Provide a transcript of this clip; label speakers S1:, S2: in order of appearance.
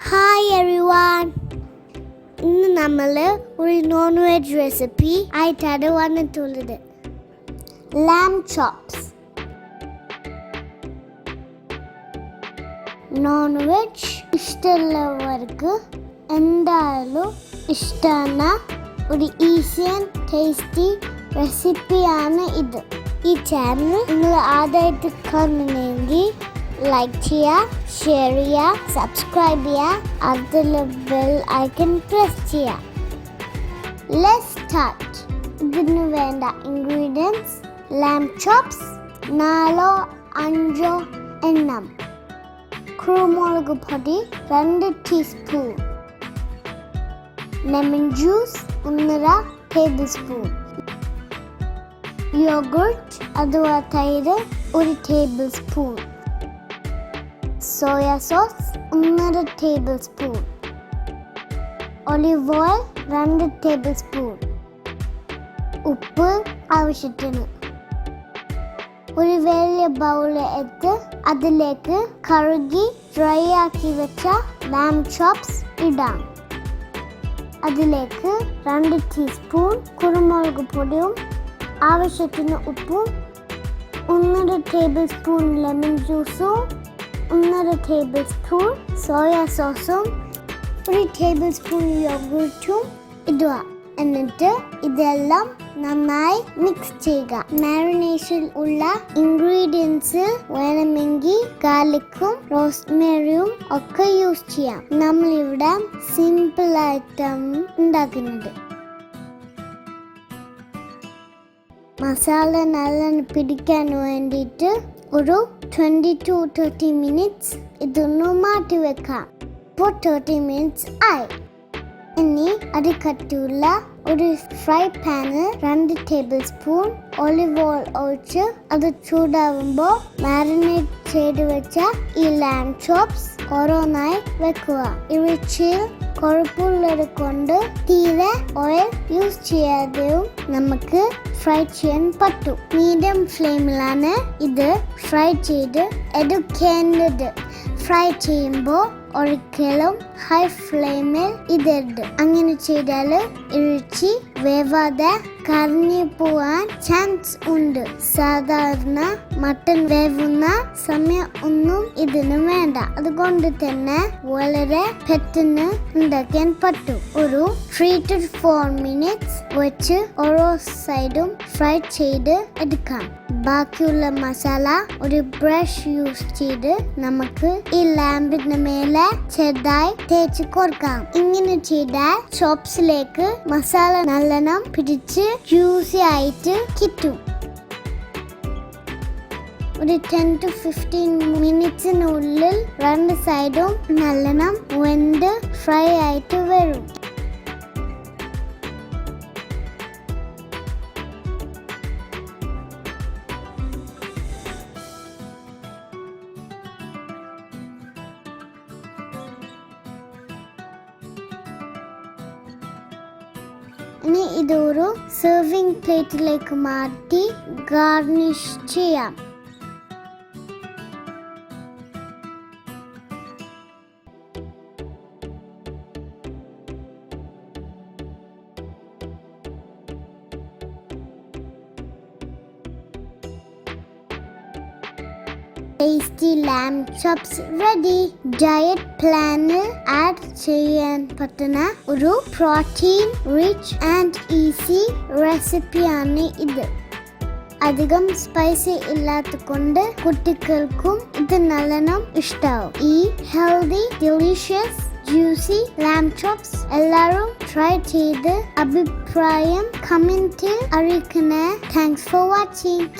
S1: Hi everyone. ഇന്ന് നമ്മൾ ഒരു നോൺ വെജ് റെസിപ്പി ആയിട്ടാണ് വന്നിട്ടുള്ളത്. lamb chops. നോൺ വെജ് ഇഷ്ടമുള്ളവർക്ക് എന്തായാലും ഇഷ്ടമാണ് ഒരു ഈസി ആൻഡ് ടേസ്റ്റി റെസിപ്പിയാണ് ഇത്. ഈ ചാനൽ നിങ്ങൾ ആദ്യമായിട്ട് കാണണമെങ്കിൽ ലൈക്ക് ചെയ്യുക, ഷെയർ ചെയ്യുക, സബ്സ്ക്രൈബ് ചെയ്യുക, അതിൽ ബെൽ ഐക്കൺ പ്രസ് ചെയ്യുക. Let's start. ഇതിന് വേണ്ട ഇൻഗ്രീഡിയൻസ്: lamb chops 4-5 എണ്ണം, കുരുമുളക് പൊടി 2 teaspoon, lemon juice 1.5 tablespoon, yogurt അഥവാ തൈര് 1 tablespoon, soya sauce 1.5 tablespoon, olive oil 2 tablespoon, ഉപ്പ് ആവശ്യത്തിന്. ഒരു വലിയ ബൗൾ എടുത്ത് അതിലേക്ക് കഴുകി ഡ്രൈ ആക്കി വെച്ച lamb chops ഇടാം. അതിലേക്ക് 2 ടീസ്പൂൺ കുരുമുളക് പൊടിയും ആവശ്യത്തിന് ഉപ്പും 1.5 ടേബിൾ സ്പൂൺ ലെമൺ ജ്യൂസും 1.5 ടേബിൾ സ്പൂൺ സോയ സോസും 1 ടേബിൾ സ്പൂൺ യോഗർട്ടും ഇടുക. എന്നിട്ട് ഇതെല്ലാം നന്നായി മിക്സ് ചെയ്യുക. മാരിനേഷൻ ഉള്ള ഇൻഗ്രീഡിയൻസ് വേണമെങ്കിൽ ഗാർലിക്കും റോസ്മേരിയും ഒക്കെ യൂസ് ചെയ്യാം. നമ്മളിവിടെ സിമ്പിൾ ആയിട്ടാണ് ഉണ്ടാക്കുന്നത്. മസാല നല്ലോണം പിടിക്കാൻ വേണ്ടിയിട്ട് ഒരു 20 to 30 മിനിറ്റ്സ് ഇതൊന്ന് മാറ്റി വെക്കാം. ഇപ്പോൾ 30 മിനിറ്റ്സ് ആയി. ഇനി അടിക്കട്ടിയുള്ള ഒരു ഫ്രൈ പാനിൽ 2 ടേബിൾ സ്പൂൺ ഒലിവ് ഓയിൽ ഒഴിച്ച് അത് ചൂടാവുമ്പോൾ മാരിനേറ്റ് ചെയ്ത് വെച്ച ഈ lamb chops ഓരോന്നായി വെക്കുക. ഇറച്ചിയിൽ കൊഴുപ്പുള്ളത് കൊണ്ട് തീരെ ഓയിൽ യൂസ് ചെയ്യാതെയും നമുക്ക് ഫ്രൈ ചെയ്യാൻ പറ്റും. മീഡിയം ഫ്ലെയിമിലാണ് ഇത് ഫ്രൈ ചെയ്ത് എടുക്കേണ്ടത്. ഫ്രൈ ചെയ്യുമ്പോൾ ഒരിക്കലും ഹൈ ഫ്ലെയിമിൽ ഇടരുത്. അങ്ങനെ ചെയ്താൽ ഇറച്ചി വേവാതെ കരിഞ്ഞു പോവാൻ ചാൻസ് ഉണ്ട്. സാധാരണ മട്ടൺ വേവുന്ന സമയം ഒന്നും ഇതിന് വേണ്ട. അതുകൊണ്ട് തന്നെ വളരെ പെട്ടെന്ന് ഉണ്ടാക്കാൻ പറ്റും. ഒരു 3 to 4 മിനിറ്റ്സ് വെച്ച് ഓരോ സൈഡും ഫ്രൈ ചെയ്ത് എടുക്കാം. ബാക്കിയുള്ള മസാല ഒരു ബ്രഷ് യൂസ് ചെയ്ത് നമുക്ക് ഈ ലാമ്പിന് മേലെ ചെറുതായി തേച്ച് കൊടുക്കാം. ഇങ്ങനെ ചെയ്താൽ ചോപ്സിലേക്ക് മസാല നല്ലോണം പിടിച്ച് ജ്യൂസി ആയിട്ട് കിട്ടും. ഒരു 10 to 15 മിനിറ്റ്സിനുള്ളിൽ 2 സൈഡും നല്ലോണം വെന്ത് ഫ്രൈ ആയിട്ട് വരും. ഇനി ഇതൊരു സെർവിംഗ് പ്ലേറ്റിലേക്ക് മാറ്റി ഗാർണിഷ് ചെയ്യാം. Tasty lamb chops ready. Diet പ്ലാനിൽ ആഡ് ചെയ്യാൻ പറ്റുന്ന ഒരു പ്രോട്ടീൻ റിച്ച് ആൻഡ് ഈസി റെസിപ്പിയാണ് ഇത്. അധികം സ്പൈസി ഇല്ലാത്ത കൊണ്ട് കുട്ടികൾക്കും ഇത് നല്ലോണം ഇഷ്ടാവും. ഈ healthy delicious juicy lamb chops എല്ലാവരും ട്രൈ ചെയ്ത് അഭിപ്രായം കമന്റിൽ അറിയിക്കണേ. Thanks for watching.